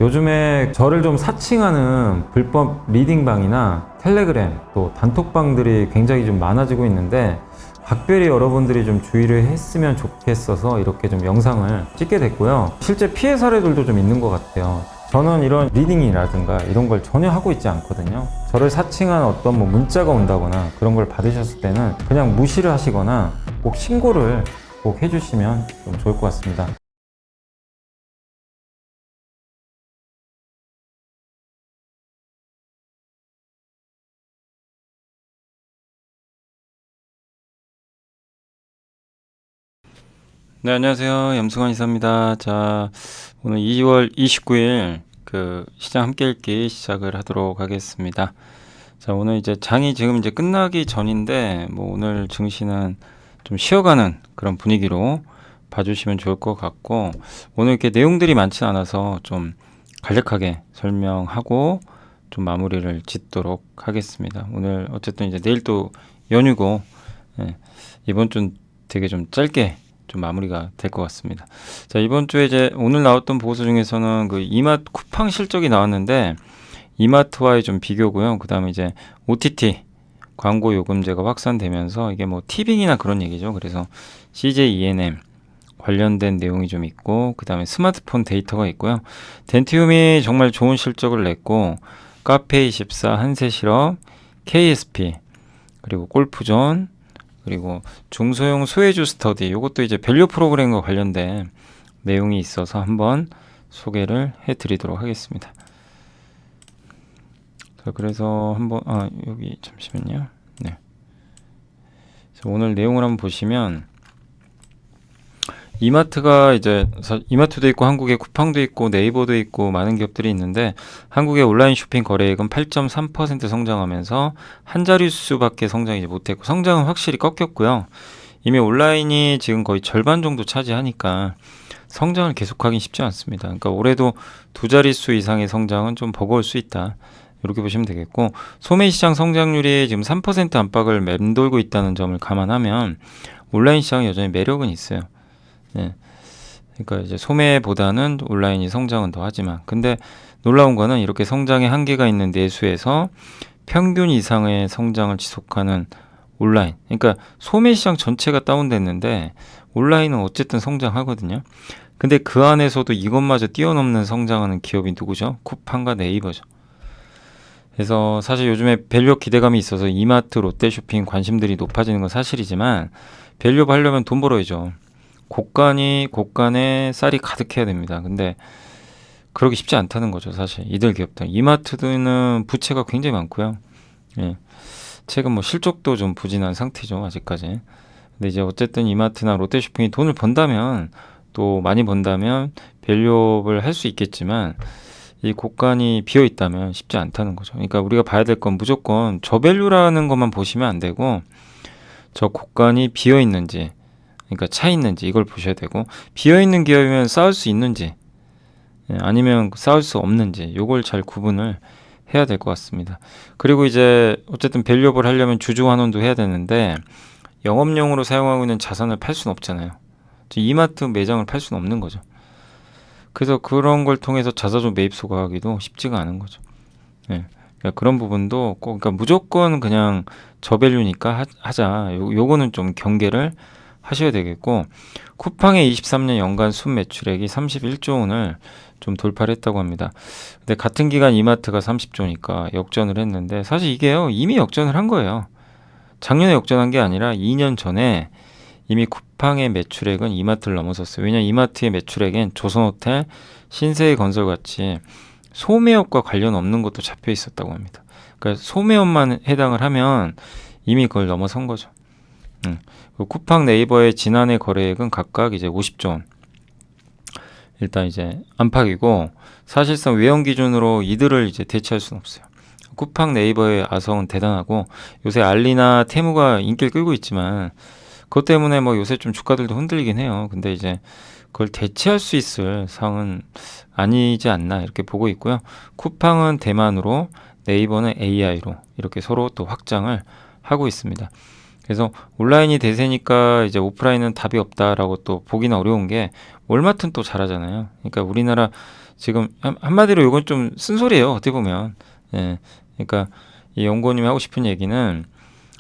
요즘에 저를 좀 사칭하는 불법 리딩방이나 텔레그램 또 단톡방들이 굉장히 좀 많아지고 있는데 각별히 여러분들이 좀 주의를 했으면 좋겠어서 이렇게 좀 영상을 찍게 됐고요. 실제 피해 사례들도 좀 있는 것 같아요. 저는 이런 리딩이라든가 이런 걸 전혀 하고 있지 않거든요. 저를 사칭한 어떤 문자가 온다거나 그런 걸 받으셨을 때는 그냥 무시를 하시거나 꼭 신고를 꼭 해주시면 좀 좋을 것 같습니다. 네, 안녕하세요. 염승환 이사입니다. 자, 오늘 2월 29일 시장 함께 읽기 시작을 하도록 하겠습니다. 자, 오늘 이제 장이 지금 이제 끝나기 전인데, 오늘 증시는 좀 쉬어가는 그런 분위기로 봐주시면 좋을 것 같고, 오늘 이렇게 내용들이 많지 않아서 좀 간략하게 설명하고 좀 마무리를 짓도록 하겠습니다. 오늘 어쨌든 이제 내일 또 연휴고, 예, 이번 주는 되게 좀 짧게 좀 마무리가 될 것 같습니다. 자, 이번 주에 이제 오늘 나왔던 보고서 중에서는 그 이마트 쿠팡 실적이 나왔는데 이마트와의 좀 비교고요. 그 다음에 이제 OTT 광고 요금제가 확산되면서 이게 티빙이나 그런 얘기죠. 그래서 CJ ENM 관련된 내용이 좀 있고, 그 다음에 스마트폰 데이터가 있고요. 덴티움이 정말 좋은 실적을 냈고, 카페24, 한세실업, KSP, 그리고 골프존, 그리고 중소형 소외주 스터디, 이것도 이제 밸류 프로그램과 관련된 내용이 있어서 한번 소개를 해드리도록 하겠습니다. 자, 그래서 한번 여기 잠시만요. 네. 오늘 내용을 한번 보시면 이마트가 이제 이마트도 있고 한국에 쿠팡도 있고 네이버도 있고 많은 기업들이 있는데 한국의 온라인 쇼핑 거래액은 8.3% 성장하면서 한 자릿수밖에 성장이 못했고 성장은 확실히 꺾였고요. 이미 온라인이 지금 거의 절반 정도 차지하니까 성장을 계속하긴 쉽지 않습니다. 그러니까 올해도 두 자릿수 이상의 성장은 좀 버거울 수 있다. 이렇게 보시면 되겠고, 소매시장 성장률이 지금 3% 안팎을 맴돌고 있다는 점을 감안하면 온라인 시장은 여전히 매력은 있어요. 네. 그러니까 이제 소매보다는 온라인이 성장은 더 하지만, 근데 놀라운 거는 이렇게 성장의 한계가 있는 내수에서 평균 이상의 성장을 지속하는 온라인. 그러니까 소매 시장 전체가 다운됐는데 온라인은 어쨌든 성장하거든요. 근데 그 안에서도 이것마저 뛰어넘는 성장하는 기업이 누구죠? 쿠팡과 네이버죠. 그래서 사실 요즘에 밸류업 기대감이 있어서 이마트, 롯데쇼핑 관심들이 높아지는 건 사실이지만 밸류업 하려면 돈 벌어야죠. 곳간에 쌀이 가득해야 됩니다. 근데 그러기 쉽지 않다는 거죠, 사실. 이들 기업들. 이마트는 부채가 굉장히 많고요. 예. 최근 실적도 좀 부진한 상태죠, 아직까지. 근데 이제 어쨌든 이마트나 롯데쇼핑이 돈을 번다면, 또 많이 번다면 밸류업을 할 수 있겠지만 이 곳간이 비어 있다면 쉽지 않다는 거죠. 그러니까 우리가 봐야 될 건 무조건 저밸류라는 것만 보시면 안 되고 저 곳간이 비어 있는지, 그러니까 차 있는지 이걸 보셔야 되고, 비어 있는 기업이면 쌓을 수 있는지 아니면 쌓을 수 없는지 요걸 잘 구분을 해야 될 것 같습니다. 그리고 이제 어쨌든 밸류업을 하려면 주주 환원도 해야 되는데 영업용으로 사용하고 있는 자산을 팔 수는 없잖아요. 이마트 매장을 팔 수는 없는 거죠. 그래서 그런 걸 통해서 자사주 매입 소각하기도 쉽지가 않은 거죠. 예. 그러니까 그런 부분도 꼭, 그러니까 무조건 그냥 저밸류니까 하자. 요거는 좀 경계를 하셔야 되겠고, 쿠팡의 23년 연간 순매출액이 31조 원을 좀 돌파를 했다고 합니다. 근데 같은 기간 이마트가 30조니까 역전을 했는데, 사실 이게요, 이미 역전을 한 거예요. 작년에 역전한 게 아니라 2년 전에 이미 쿠팡의 매출액은 이마트를 넘어섰어요. 왜냐하면 이마트의 매출액엔 조선호텔, 신세계건설 같이 소매업과 관련 없는 것도 잡혀 있었다고 합니다. 그러니까 소매업만 해당을 하면 이미 그걸 넘어선 거죠. 쿠팡 네이버의 지난해 거래액은 각각 이제 50조 원. 일단 이제 안팎이고, 사실상 외형 기준으로 이들을 이제 대체할 수는 없어요. 쿠팡 네이버의 아성은 대단하고, 요새 알리나 테무가 인기를 끌고 있지만 그것 때문에 요새 좀 주가들도 흔들리긴 해요. 근데 이제 그걸 대체할 수 있을 상황은 아니지 않나 이렇게 보고 있고요. 쿠팡은 대만으로, 네이버는 AI로 이렇게 서로 또 확장을 하고 있습니다. 그래서 온라인이 대세니까 이제 오프라인은 답이 없다라고 또 보기는 어려운 게, 월마트는 또 잘하잖아요. 그러니까 우리나라 지금 한마디로 이건 좀 쓴소리예요. 어떻게 보면. 예. 그러니까 이 연구원님이 하고 싶은 얘기는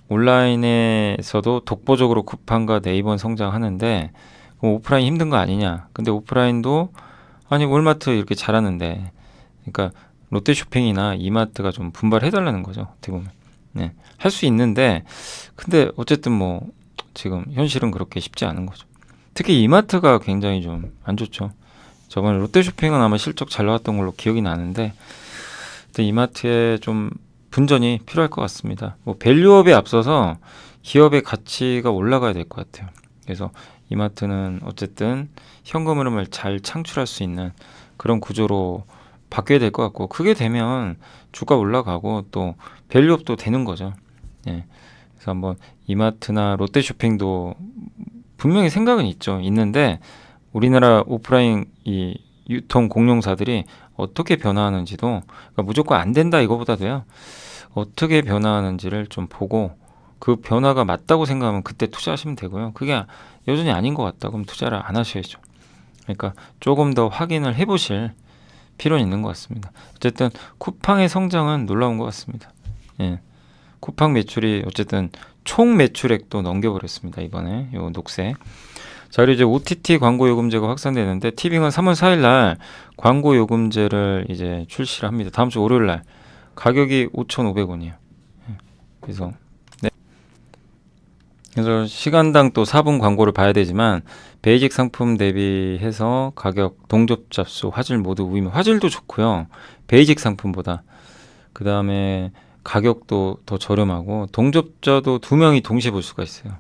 온라인에서도 독보적으로 쿠팡과 네이버는 성장하는데 그럼 오프라인 힘든 거 아니냐. 근데 오프라인도 아니 월마트 이렇게 잘하는데 그러니까 롯데쇼핑이나 이마트가 좀 분발해달라는 거죠. 어떻게 보면. 네. 할 수 있는데 근데 어쨌든 뭐 지금 현실은 그렇게 쉽지 않은 거죠. 특히 이마트가 굉장히 좀 안 좋죠. 저번에 롯데쇼핑은 아마 실적 잘 나왔던 걸로 기억이 나는데 근데 이마트에 좀 분전이 필요할 것 같습니다. 뭐 밸류업에 앞서서 기업의 가치가 올라가야 될 것 같아요. 그래서 이마트는 어쨌든 현금 흐름을 잘 창출할 수 있는 그런 구조로 바뀌어야 될 것 같고 그게 되면 주가 올라가고 또 밸류업도 되는 거죠. 예. 그래서 한번 이마트나 롯데쇼핑도 분명히 생각은 있는데 우리나라 오프라인 이 유통 공룡사들이 어떻게 변화하는지도 그러니까 무조건 안 된다 이거보다도요. 어떻게 변화하는지를 좀 보고 그 변화가 맞다고 생각하면 그때 투자하시면 되고요. 그게 여전히 아닌 것 같다 그럼 투자를 안 하셔야죠. 그러니까 조금 더 확인을 해보실 필요는 있는 것 같습니다. 어쨌든 쿠팡의 성장은 놀라운 것 같습니다. 예. 쿠팡 매출이 어쨌든 총 매출액도 넘겨버렸습니다. 이번에 요 녹색. 자, 그리고 이제 OTT 광고 요금제가 확산되는데 티빙은 3월 4일 날 광고 요금제를 이제 출시를 합니다. 다음 주 월요일 날 가격이 5,500원이에요. 그래서 네. 그래서 시간당 또 4분 광고를 봐야 되지만 베이직 상품 대비해서 가격, 동접 잡수, 화질 모두 우위면 화질도 좋고요. 베이직 상품보다 그 다음에 가격도 더 저렴하고 동접자도 2명이 동시에 볼 수가 있어요.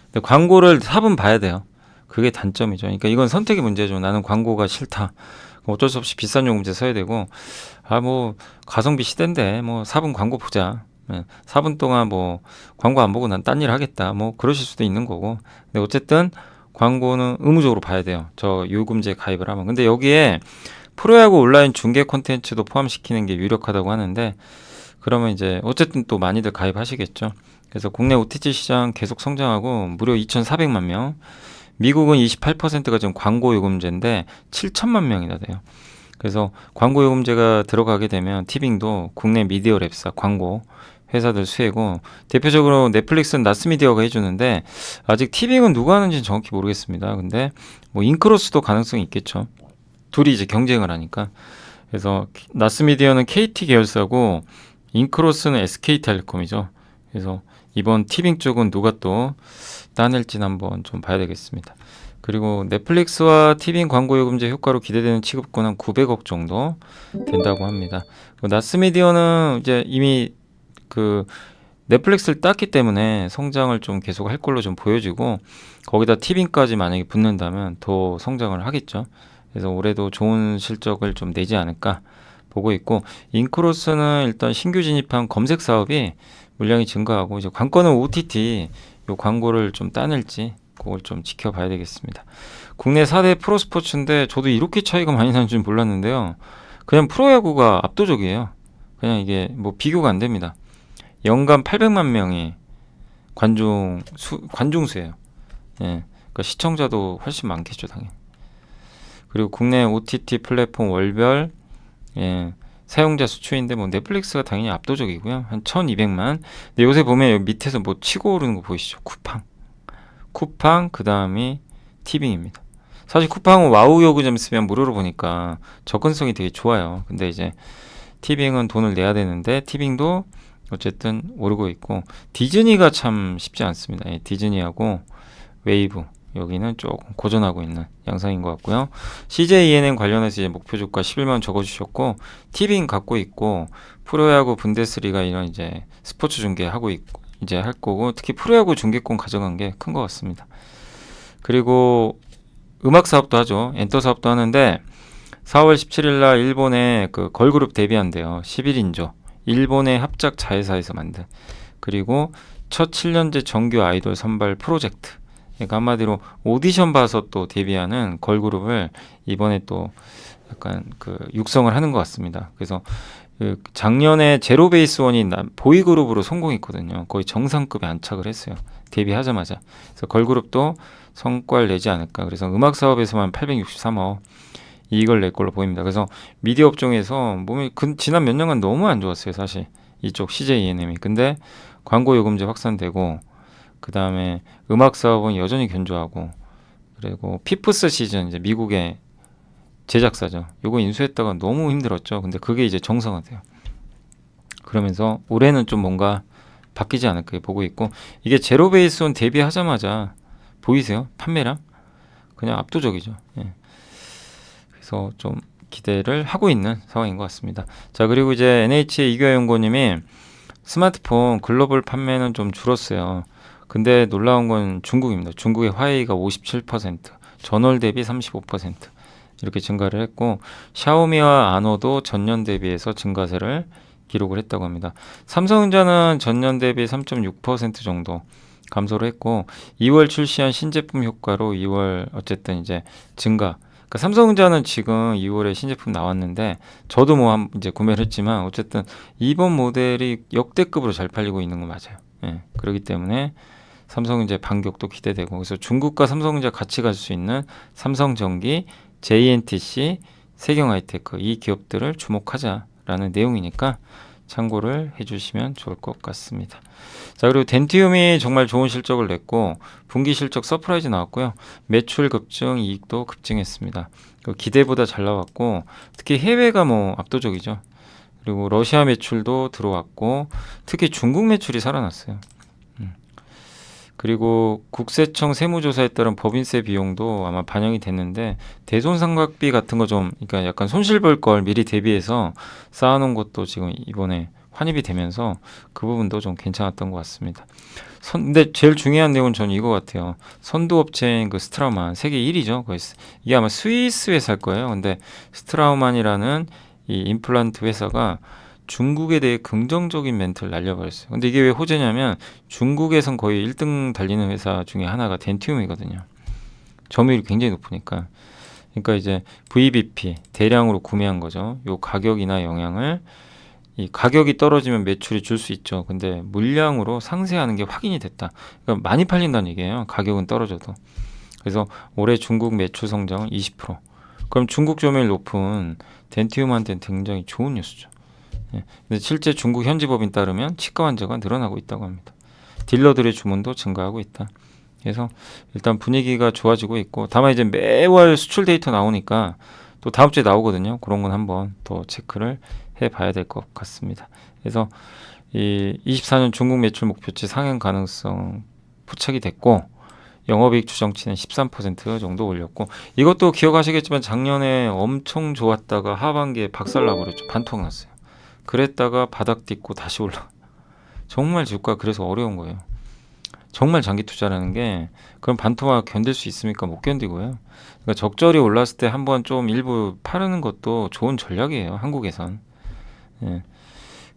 근데 광고를 4분 봐야 돼요. 그게 단점이죠. 그러니까 이건 선택의 문제죠. 나는 광고가 싫다. 어쩔 수 없이 비싼 요금제 써야 되고 뭐 가성비 시대인데 뭐 4분 광고 보자. 4분 동안 뭐 광고 안 보고 난 딴 일 하겠다. 뭐 그러실 수도 있는 거고. 근데 어쨌든 광고는 의무적으로 봐야 돼요. 저 요금제 가입을 하면. 근데 여기에 프로야구 온라인 중계 콘텐츠도 포함시키는 게 유력하다고 하는데 그러면 이제 어쨌든 또 많이들 가입하시겠죠. 그래서 국내 OTT 시장 계속 성장하고 무려 2,400만 명. 미국은 28%가 지금 광고 요금제인데 7천만 명이나 돼요. 그래서 광고 요금제가 들어가게 되면 티빙도 국내 미디어 랩사 광고 회사들 수혜고 대표적으로 넷플릭스는 나스미디어가 해주는데 아직 티빙은 누가 하는지는 정확히 모르겠습니다. 근데 뭐 인크로스도 가능성이 있겠죠. 둘이 이제 경쟁을 하니까. 그래서 나스미디어는 KT 계열사고 인크로스는 SK텔레콤이죠. 그래서 이번 티빙 쪽은 누가 또 따낼지는 한번 좀 봐야 되겠습니다. 그리고 넷플릭스와 티빙 광고 요금제 효과로 기대되는 취급권 한 900억 정도 된다고 합니다. 나스미디어는 이제 이미 그 넷플릭스를 땄기 때문에 성장을 좀 계속 할 걸로 좀 보여지고 거기다 티빙까지 만약에 붙는다면 더 성장을 하겠죠. 그래서 올해도 좋은 실적을 좀 내지 않을까 보고 있고 인크로스는 일단 신규 진입한 검색 사업이 물량이 증가하고 이제 관건은 OTT 요 광고를 좀 따낼지 그걸 좀 지켜봐야 되겠습니다. 국내 4대 프로스포츠인데 저도 이렇게 차이가 많이 나는 줄 몰랐는데요. 그냥 프로야구가 압도적이에요. 그냥 이게 뭐 비교가 안 됩니다. 연간 800만 명이 관중수예요. 예. 그러니까 시청자도 훨씬 많겠죠, 당연히. 그리고 국내 OTT 플랫폼 월별 사용자 수추인데 뭐 넷플릭스가 당연히 압도적이고요. 한 1,200만. 근데 요새 보면 여기 밑에서 뭐 치고 오르는 거 보이시죠? 쿠팡 그 다음이 티빙입니다. 사실 쿠팡은 와우 요금제 쓰면 무료로 보니까 접근성이 되게 좋아요. 근데 이제 티빙은 돈을 내야 되는데 티빙도 어쨌든 오르고 있고 디즈니가 참 쉽지 않습니다. 디즈니하고 웨이브 여기는 조금 고전하고 있는 양상인 것 같고요. CJ ENM 관련해서 이제 목표 주가 11만 적어주셨고 티빙 갖고 있고 프로야구 분데스리가 이런 이제 스포츠 중계하고 있고 이제 할 거고 특히 프로야구 중계권 가져간 게 큰 것 같습니다. 그리고 음악 사업도 하죠. 엔터 사업도 하는데 4월 17일 날 일본의 그 걸그룹 데뷔한대요. 11인조 일본의 합작 자회사에서 만든 그리고 첫 7년제 정규 아이돌 선발 프로젝트. 그러니까 한마디로 오디션 봐서 또 데뷔하는 걸그룹을 이번에 또 약간 그 육성을 하는 것 같습니다. 그래서 그 작년에 제로베이스원이 보이그룹으로 성공했거든요. 거의 정상급에 안착을 했어요. 데뷔하자마자. 그래서 걸그룹도 성과를 내지 않을까. 그래서 음악 사업에서만 863억, 이익을 낼 걸로 보입니다. 그래서 미디어 업종에서 몸이 지난 몇 년간 너무 안 좋았어요, 사실. 이쪽 CJ ENM이. 근데 광고 요금제 확산되고 그 다음에 음악 사업은 여전히 견조하고 그리고 피프스 시즌 이제 미국의 제작사죠. 요거 인수했다가 너무 힘들었죠. 근데 그게 이제 정상화돼요. 그러면서 올해는 좀 뭔가 바뀌지 않을까 보고 있고 이게 제로 베이스 온 데뷔하자마자 보이세요? 판매량? 그냥 압도적이죠. 예. 그래서 좀 기대를 하고 있는 상황인 것 같습니다. 자, 그리고 이제 NH의 이교연구원님이 스마트폰 글로벌 판매는 좀 줄었어요. 근데 놀라운 건 중국입니다. 중국의 화웨이가 57%, 전월 대비 35% 이렇게 증가를 했고 샤오미와 아노도 전년 대비해서 증가세를 기록을 했다고 합니다. 삼성전자는 전년 대비 3.6% 정도 감소를 했고 2월 출시한 신제품 효과로 2월 어쨌든 이제 증가. 그러니까 삼성전자는 지금 2월에 신제품 나왔는데 저도 뭐 이제 구매를 했지만 어쨌든 이번 모델이 역대급으로 잘 팔리고 있는 건 맞아요. 예, 그렇기 때문에 삼성전자 반격도 기대되고 그래서 중국과 삼성전자 같이 갈 수 있는 삼성전기, JNTC, 세경하이테크 이 기업들을 주목하자라는 내용이니까 참고를 해주시면 좋을 것 같습니다. 자, 그리고 덴티움이 정말 좋은 실적을 냈고 분기 실적 서프라이즈 나왔고요. 매출 급증, 이익도 급증했습니다. 기대보다 잘 나왔고 특히 해외가 뭐 압도적이죠. 그리고 러시아 매출도 들어왔고 특히 중국 매출이 살아났어요. 그리고 국세청 세무조사에 따른 법인세 비용도 아마 반영이 됐는데 대손상각비 같은 거 좀 그러니까 약간 손실 볼 걸 미리 대비해서 쌓아놓은 것도 지금 이번에 환입이 되면서 그 부분도 좀 괜찮았던 것 같습니다. 근데 제일 중요한 내용은 저는 이거 같아요. 선두업체인 그 스트라우만 세계 1위죠. 이게 아마 스위스 회사일 거예요. 근데 스트라우만이라는 이 임플란트 회사가 중국에 대해 긍정적인 멘트를 날려버렸어요. 근데 이게 왜 호재냐면 중국에선 거의 1등 달리는 회사 중에 하나가 덴티움이거든요. 점유율이 굉장히 높으니까. 그러니까 이제 VBP 대량으로 구매한 거죠. 요 가격이나 영향을 이 가격이 떨어지면 매출이 줄 수 있죠. 근데 물량으로 상쇄하는 게 확인이 됐다. 그러니까 많이 팔린다는 얘기예요. 가격은 떨어져도. 그래서 올해 중국 매출 성장은 20%. 그럼 중국 점유율 높은 덴티움한테는 굉장히 좋은 뉴스죠. 예. 근데 실제 중국 현지 법인 따르면 치과 환자가 늘어나고 있다고 합니다. 딜러들의 주문도 증가하고 있다. 그래서 일단 분위기가 좋아지고 있고 다만 이제 매월 수출 데이터 나오니까 또 다음 주에 나오거든요. 그런 건 한번 더 체크를 해봐야 될 것 같습니다. 그래서 이 24년 중국 매출 목표치 상향 가능성 포착이 됐고 영업이익 추정치는 13% 정도 올렸고 이것도 기억하시겠지만 작년에 엄청 좋았다가 하반기에 박살나버렸죠. 반토막 났어요. 그랬다가 바닥 딛고 다시 올라. 정말 주가 그래서 어려운 거예요. 정말 장기 투자라는 게 그럼 반토막 견딜 수 있습니까? 못 견디고요. 그러니까 적절히 올랐을 때 한번 좀 일부 파르는 것도 좋은 전략이에요. 한국에선. 예.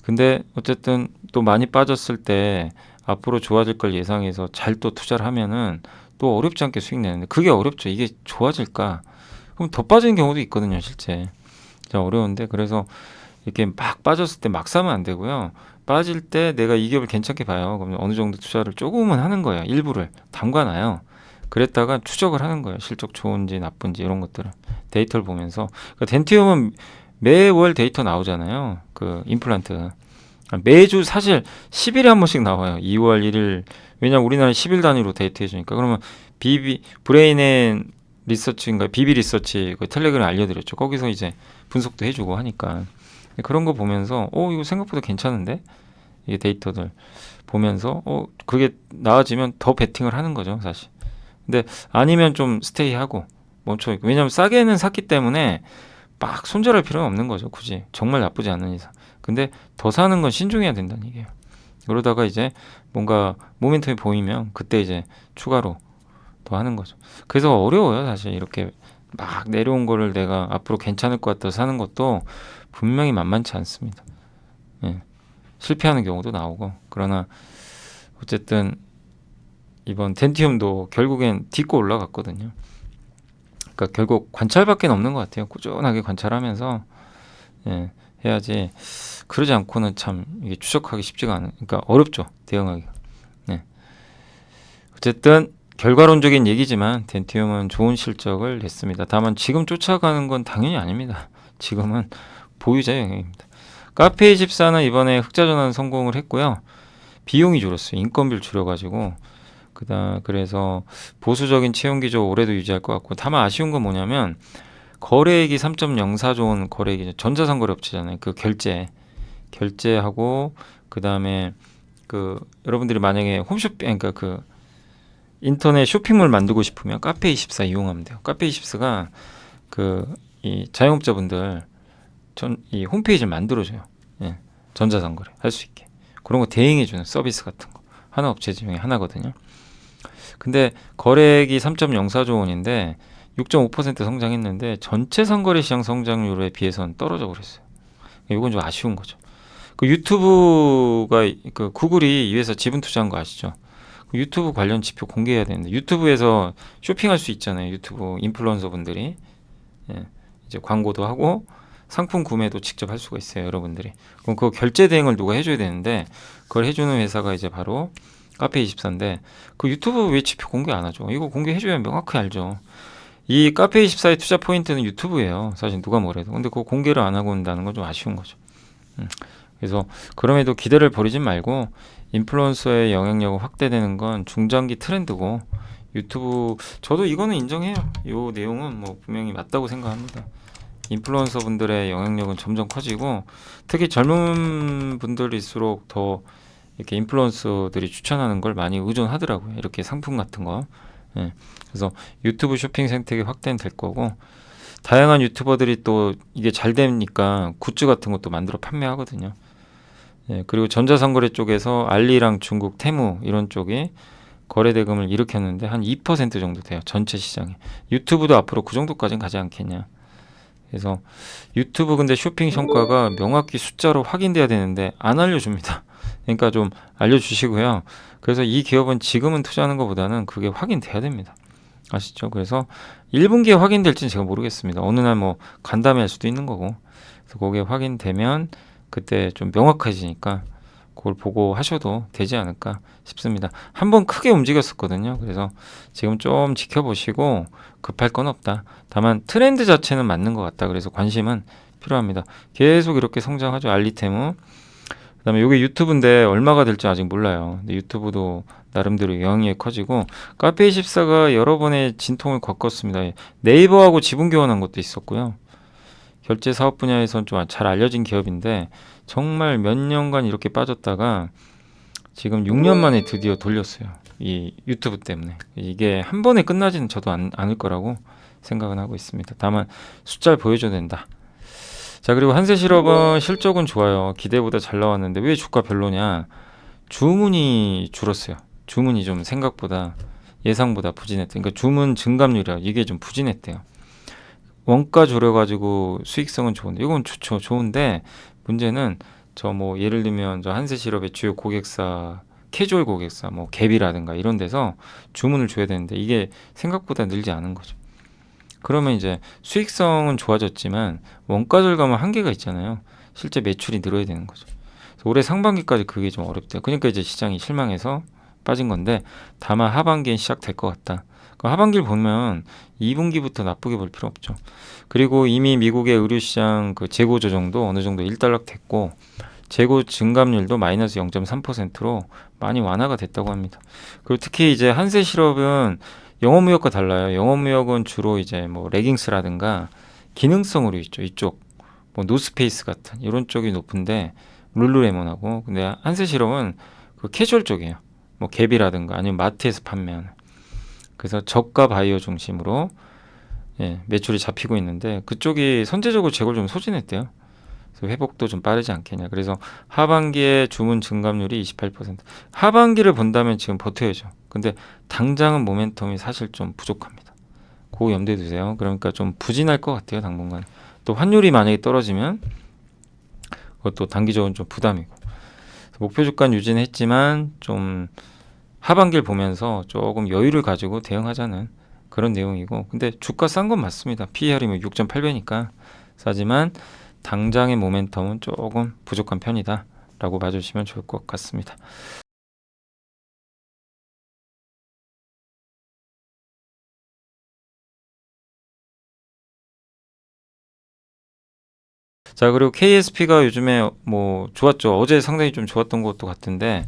근데 어쨌든 또 많이 빠졌을 때 앞으로 좋아질 걸 예상해서 잘 또 투자를 하면은 또 어렵지 않게 수익 내는데 그게 어렵죠. 이게 좋아질까? 그럼 더 빠지는 경우도 있거든요. 실제. 자, 어려운데 그래서 이렇게 막 빠졌을 때 막 사면 안 되고요. 빠질 때 내가 이 기업을 괜찮게 봐요. 그러면 어느 정도 투자를 조금은 하는 거예요. 일부를 담가놔요. 그랬다가 추적을 하는 거예요. 실적 좋은지 나쁜지 이런 것들을 데이터를 보면서. 그러니까 덴티움은 매월 데이터 나오잖아요. 그 임플란트 매주 사실 10일에 한 번씩 나와요. 2월 1일 왜냐면 우리나라 10일 단위로 데이터 해주니까 그러면 브레인앤 리서치인가 비비 리서치 그 텔레그램 알려드렸죠. 거기서 이제 분석도 해주고 하니까 그런 거 보면서 이거 생각보다 괜찮은데 이게 데이터들 보면서 그게 나아지면 더 베팅을 하는 거죠 사실. 근데 아니면 좀 스테이하고 멈춰. 왜냐면 싸게는 샀기 때문에 막 손절할 필요는 없는 거죠. 굳이 정말 나쁘지 않은 이상. 근데 더 사는 건 신중해야 된다는 얘기예요. 그러다가 이제 뭔가 모멘텀이 보이면 그때 이제 추가로 더 하는 거죠. 그래서 어려워요 사실. 이렇게 막 내려온 거를 내가 앞으로 괜찮을 것 같아서 사는 것도 분명히 만만치 않습니다. 예. 실패하는 경우도 나오고 그러나 어쨌든 이번 덴티움도 결국엔 딛고 올라갔거든요. 그러니까 결국 관찰밖에 없는 것 같아요. 꾸준하게 관찰하면서 해야지 그러지 않고는 참 이게 추적하기 쉽지가 않은. 그러니까 어렵죠 대응하기가. 어쨌든 결과론적인 얘기지만 덴티움은 좋은 실적을 냈습니다. 다만 지금 쫓아가는 건 당연히 아닙니다. 지금은 보유자 영역입니다. 카페24는 이번에 흑자 전환 성공을 했고요. 비용이 줄었어요. 인건비를 줄여가지고 그래서 보수적인 채용 기조 올해도 유지할 것 같고, 다만 아쉬운 건 뭐냐면 거래액이 3.04조 원 거래액이 전자상거래 업체잖아요. 그 결제하고 그 다음에 그 여러분들이 만약에 홈쇼핑 그러니까 그 인터넷 쇼핑몰 만들고 싶으면 카페24 이용하면 돼요. 카페24가 그 이 자영업자분들 이 홈페이지를 만들어줘요. 예, 전자상거래 할 수 있게 그런 거 대행해주는 서비스 같은 거 하나 업체 중에 하나거든요. 근데 거래액이 3.04조 원인데 6.5% 성장했는데 전체 상거래 시장 성장률에 비해서는 떨어져 버렸어요. 이건 좀 아쉬운 거죠. 그 유튜브가 그 구글이 이 회사 지분 투자한 거 아시죠? 그 유튜브 관련 지표 공개해야 되는데 유튜브에서 쇼핑할 수 있잖아요. 유튜브 인플루언서 분들이 예, 이제 광고도 하고 상품 구매도 직접 할 수가 있어요. 여러분들이 그럼 그 결제 대행을 누가 해줘야 되는데 그걸 해주는 회사가 이제 바로 카페24인데 그 유튜브 왜 지표 공개 안 하죠? 이거 공개해줘야 명확히 알죠. 이 카페24의 투자 포인트는 유튜브예요. 사실 누가 뭐래도. 근데 그거 공개를 안 하고 온다는 건 좀 아쉬운 거죠. 그래서 그럼에도 기대를 버리진 말고 인플루언서의 영향력이 확대되는 건 중장기 트렌드고 유튜브 저도 이거는 인정해요. 이 내용은 뭐 분명히 맞다고 생각합니다. 인플루언서 분들의 영향력은 점점 커지고 특히 젊은 분들일수록 더 이렇게 인플루언서들이 추천하는 걸 많이 의존하더라고요. 이렇게 상품 같은 거. 예. 그래서 유튜브 쇼핑 생태계 확대는 될 거고 다양한 유튜버들이 또 이게 잘 되니까 굿즈 같은 것도 만들어 판매하거든요. 예. 그리고 전자상거래 쪽에서 알리랑 중국 테무 이런 쪽이 거래 대금을 일으켰는데 한 2% 정도 돼요. 전체 시장에. 유튜브도 앞으로 그 정도까지는 가지 않겠냐. 그래서 유튜브 근데 쇼핑 성과가 명확히 숫자로 확인돼야 되는데 안 알려줍니다. 그러니까 좀 알려주시고요. 그래서 이 기업은 지금은 투자하는 것보다는 그게 확인돼야 됩니다. 아시죠? 그래서 1분기에 확인될지는 제가 모르겠습니다. 어느 날 뭐 간담회 할 수도 있는 거고. 그래서 그게 확인되면 그때 좀 명확해지니까 그걸 보고 하셔도 되지 않을까 싶습니다. 한번 크게 움직였었거든요. 그래서 지금 좀 지켜보시고 급할 건 없다. 다만 트렌드 자체는 맞는 것 같다. 그래서 관심은 필요합니다. 계속 이렇게 성장하죠. 알리테무. 그다음에 이게 유튜브인데 얼마가 될지 아직 몰라요. 근데 유튜브도 나름대로 영향력이 커지고 카페24가 여러 번의 진통을 겪었습니다. 네이버하고 지분 교환한 것도 있었고요. 결제 사업 분야에선 좀 잘 알려진 기업인데 정말 몇 년간 이렇게 빠졌다가 지금 6년 만에 드디어 돌렸어요. 이 유튜브 때문에. 이게 한 번에 끝나지는 저도 않을 거라고 생각은 하고 있습니다. 다만 숫자를 보여줘야 된다. 자, 그리고 한세실업은 실적은 좋아요. 기대보다 잘 나왔는데 왜 주가 별로냐? 주문이 줄었어요. 주문이 좀 생각보다 예상보다 부진했대요. 그러니까 주문 증감률이라 이게 좀 부진했대요. 원가 줄여가지고 수익성은 좋은데 이건 좋죠. 좋은데 문제는 저 뭐 예를 들면 저 한세실업의 주요 고객사 캐주얼 고객사 뭐 갭이라든가 이런 데서 주문을 줘야 되는데 이게 생각보다 늘지 않은 거죠. 그러면 이제 수익성은 좋아졌지만 원가 절감은 한계가 있잖아요. 실제 매출이 늘어야 되는 거죠. 그래서 올해 상반기까지 그게 좀 어렵대요. 그러니까 이제 시장이 실망해서 빠진 건데 다만 하반기엔 시작될 것 같다. 그 하반기를 보면 2분기부터 나쁘게 볼 필요 없죠. 그리고 이미 미국의 의류시장 그 재고 조정도 어느 정도 일단락됐고 재고 증감률도 마이너스 0.3%로 많이 완화가 됐다고 합니다. 그리고 특히 이제 한세실업은 영어무역과 달라요. 영어무역은 주로 이제 뭐 레깅스라든가 기능성으로 있죠. 이쪽 뭐 노스페이스 같은 이런 쪽이 높은데 룰루레몬하고 근데 한세실업은 그 캐주얼 쪽이에요. 뭐 갭이라든가 아니면 마트에서 판매하는. 그래서 저가 바이어 중심으로 예, 매출이 잡히고 있는데 그쪽이 선제적으로 재고를 좀 소진했대요. 그래서 회복도 좀 빠르지 않겠냐. 그래서 하반기에 주문 증감률이 28%. 하반기를 본다면 지금 버텨야죠. 근데 당장은 모멘텀이 사실 좀 부족합니다. 그거 염두에 두세요. 그러니까 좀 부진할 것 같아요. 당분간. 또 환율이 만약에 떨어지면 그것도 단기적으로 좀 부담이고. 목표 주가는 유지는 했지만 좀 하반기를 보면서 조금 여유를 가지고 대응하자는 그런 내용이고 근데 주가 싼 건 맞습니다. PER이면 6.8배니까 싸지만 당장의 모멘텀은 조금 부족한 편이다 라고 봐주시면 좋을 것 같습니다. 자, 그리고 KSP가 요즘에 뭐 좋았죠. 어제 상당히 좀 좋았던 것도 같은데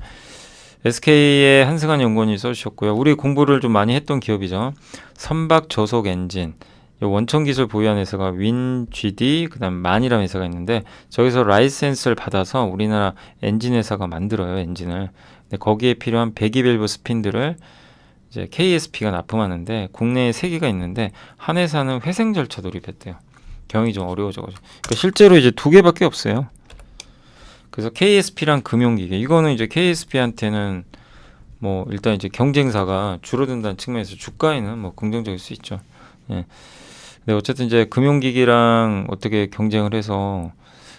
SK의 한승환 연구원이 써주셨고요. 우리 공부를 좀 많이 했던 기업이죠. 선박 저속 엔진, 이 원천 기술 보유한 회사가 윈GD, 그다음 만이라는 회사가 있는데 저기서 라이센스를 받아서 우리나라 엔진 회사가 만들어요, 엔진을. 근데 거기에 필요한 배기밸브 스핀들을 이제 KSP가 납품하는데 국내에 3개가 있는데 한 회사는 회생 절차 도입했대요. 경영이 좀 어려워져가지고. 그러니까 실제로 이제 2개밖에 없어요. 그래서 KSP랑 금융기계, 이거는 이제 KSP한테는 뭐 일단 이제 경쟁사가 줄어든다는 측면에서 주가에는 뭐 긍정적일 수 있죠. 예. 근데 어쨌든 이제 금융기기랑 어떻게 경쟁을 해서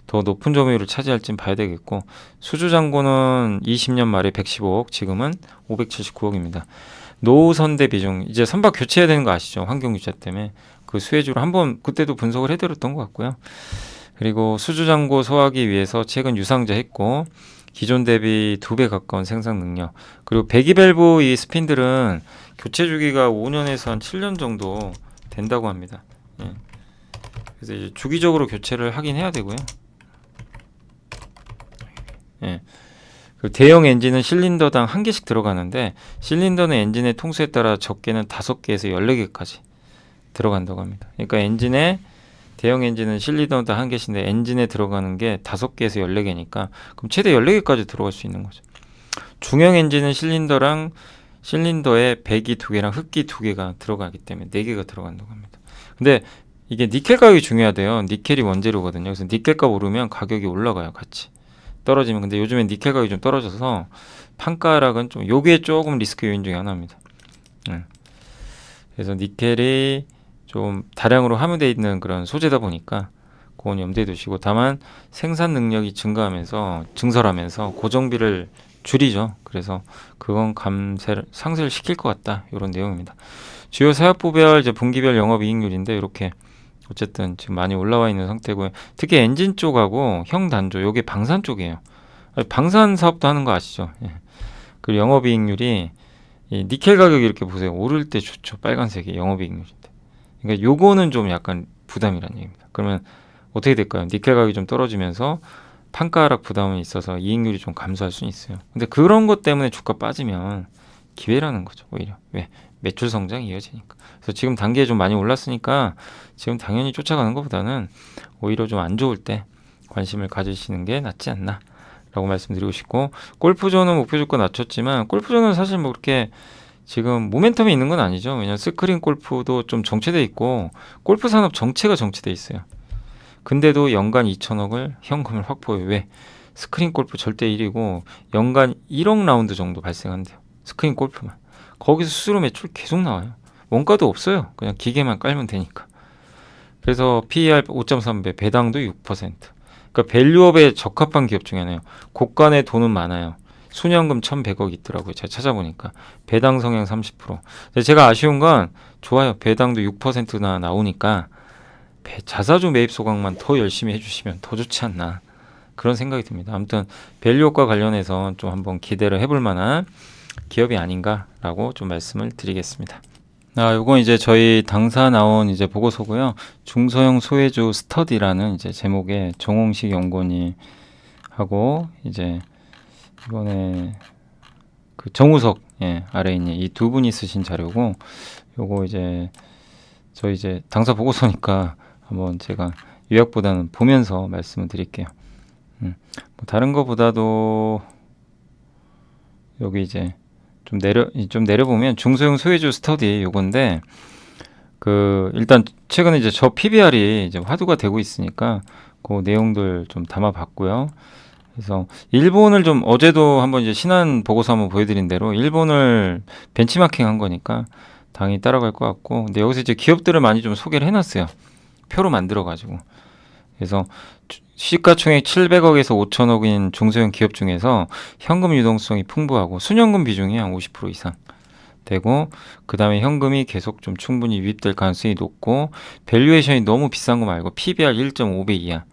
더 높은 점유율을 차지할진 봐야 되겠고, 수주잔고는 20년 말에 115억, 지금은 579억입니다. 노선대 비중, 이제 선박 교체해야 되는 거 아시죠? 환경규제 때문에. 그 수혜주로 한번 그때도 분석을 해드렸던 것 같고요. 그리고 수주잔고 소화하기 위해서 최근 유상자 했고, 기존 대비 2배 가까운 생산 능력. 그리고 배기밸브 이 스핀들은 교체 주기가 5년에서 한 7년 정도 된다고 합니다. 예. 그래서 이제 주기적으로 교체를 하긴 해야 되고요. 예. 그 대형 엔진은 실린더당 1개씩 들어가는데, 실린더는 엔진의 통수에 따라 적게는 5개에서 14개까지 들어간다고 합니다. 그러니까 대형 엔진은 실린더당 1개씩인데 엔진에 들어가는 게 5개에서 14개니까 그럼 최대 14개까지 들어갈 수 있는 거죠. 중형 엔진은 실린더에 배기 2개랑 흡기 2개가 들어가기 때문에 4개가 들어간다고 합니다. 근데 이게 니켈 가격이 중요하대요. 니켈이 원재료거든요. 그래서 니켈 값 오르면 가격이 올라가요, 같이. 떨어지면. 근데 요즘엔 니켈 가격이 좀 떨어져서 판가락은 좀, 요게 조금 리스크 요인 중에 하나입니다. 그래서 니켈이 좀 다량으로 함유되어 있는 그런 소재다 보니까 그건 염두에 두시고, 다만 생산 능력이 증설하면서 고정비를 줄이죠. 그래서 그건 상쇄를 시킬 것 같다, 이런 내용입니다. 주요 사업부별 이제 분기별 영업이익률인데 이렇게 어쨌든 지금 많이 올라와 있는 상태고요. 특히 엔진 쪽하고 형단조, 요게 방산 쪽이에요. 방산 사업도 하는 거 아시죠? 예. 그리고 영업이익률이 이 니켈 가격이 이렇게 보세요. 오를 때 좋죠. 빨간색이 영업이익률인데. 그러니까 요거는 좀 약간 부담이라는 얘기입니다. 그러면 어떻게 될까요? 니켈 가격이 좀 떨어지면서 판가락 부담이 있어서 이익률이 좀 감소할 수는 있어요. 근데 그런 것 때문에 주가 빠지면 기회라는 거죠, 오히려. 왜? 매출 성장이 이어지니까. 그래서 지금 단계에 좀 많이 올랐으니까 지금 당연히 쫓아가는 것보다는 오히려 좀 안 좋을 때 관심을 가지시는 게 낫지 않나 라고 말씀드리고 싶고, 골프존은 목표 주가 낮췄지만 골프존은 사실 뭐 그렇게 지금 모멘텀이 있는 건 아니죠. 왜냐면 스크린 골프도 좀 정체돼 있고 골프 산업 전체가 정체돼 있어요. 근데도 연간 2천억을 현금을 확보해요. 왜? 스크린 골프 절대 1위고 연간 1억 라운드 정도 발생한대요. 스크린 골프만. 거기서 수수료 매출 계속 나와요. 원가도 없어요. 그냥 기계만 깔면 되니까. 그래서 PER 5.3배, 배당도 6%. 그러니까 밸류업에 적합한 기업 중에 하나예요. 고간에 돈은 많아요. 순연금 1,100억 있더라고요. 제가 찾아보니까. 배당 성향 30%. 근데 제가 아쉬운 건 좋아요. 배당도 6%나 나오니까 자사주 매입 소각만 더 열심히 해주시면 더 좋지 않나, 그런 생각이 듭니다. 아무튼 밸류업과 관련해서 좀 한번 기대를 해볼 만한 기업이 아닌가라고 좀 말씀을 드리겠습니다. 요건 이제 저희 당사 나온 이제 보고서고요. 중소형 소외주 스터디라는 이제 제목의 정홍식 연구원이 하고, 이제 이번에 그 정우석 아래 있는 이 두 분이 쓰신 자료고, 요거 이제 저희 이제 당사 보고서니까 한번 제가 요약보다는 보면서 말씀을 드릴게요. 뭐 다른 거보다도 여기 이제 좀 내려보면 중소형 소외주 스터디 요건데, 그 일단 최근에 이제 저 PBR이 이제 화두가 되고 있으니까 그 내용들 좀 담아봤고요. 그래서 일본을 좀, 어제도 한번 이제 신한 보고서 한번 보여드린 대로 일본을 벤치마킹 한 거니까 당연히 따라갈 것 같고, 근데 여기서 이제 기업들을 많이 좀 소개를 해놨어요. 표로 만들어가지고. 그래서 시가총액 700억에서 5천억인 중소형 기업 중에서 현금 유동성이 풍부하고 순현금 비중이 한 50% 이상 되고, 그 다음에 현금이 계속 좀 충분히 유입될 가능성이 높고, 밸류에이션이 너무 비싼 거 말고 PBR 1.5배 이하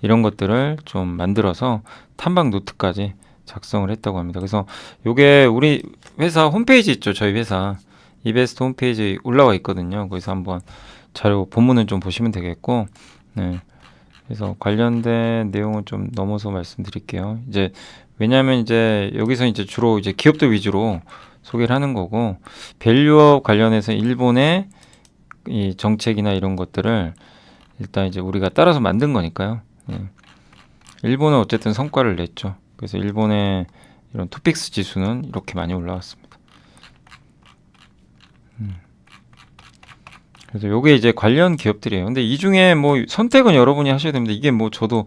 이런 것들을 좀 만들어서 탐방 노트까지 작성을 했다고 합니다. 그래서 요게 우리 회사 홈페이지 있죠. 저희 회사 이베스트 홈페이지에 올라와 있거든요. 거기서 한번 자료 본문을 좀 보시면 되겠고, 네. 그래서 관련된 내용은 좀 넘어서 말씀드릴게요. 이제 왜냐하면 이제 여기서 이제 주로 이제 기업들 위주로 소개를 하는 거고 밸류업 관련해서 일본의 이 정책이나 이런 것들을 일단 이제 우리가 따라서 만든 거니까요. 예. 일본은 어쨌든 성과를 냈죠. 그래서 일본의 이런 토픽스 지수는 이렇게 많이 올라왔습니다. 그래서 요게 이제 관련 기업들이에요. 근데 이 중에 뭐 선택은 여러분이 하셔야 됩니다. 이게 뭐 저도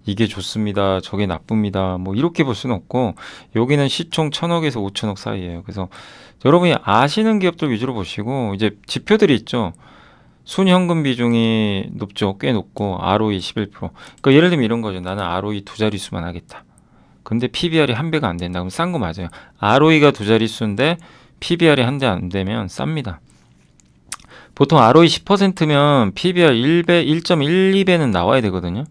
이게 좋습니다. 저게 나쁩니다. 뭐 이렇게 볼 수는 없고 여기는 시총 1,000억에서 5천억 사이예요. 그래서 여러분이 아시는 기업들 위주로 보시고 이제 지표들이 있죠. 순현금 비중이 높죠. 꽤 높고 ROE 11%. 그러니까 예를 들면 이런 거죠. 나는 ROE 두 자릿수만 하겠다. 근데 PBR이 한 배가 안 된다. 그럼 싼 거 맞아요. ROE가 두 자릿수인데 PBR이 한 대 안 되면 쌉니다. 보통 ROE 10%면 PBR 1배, 1.12배는 나와야 되거든요.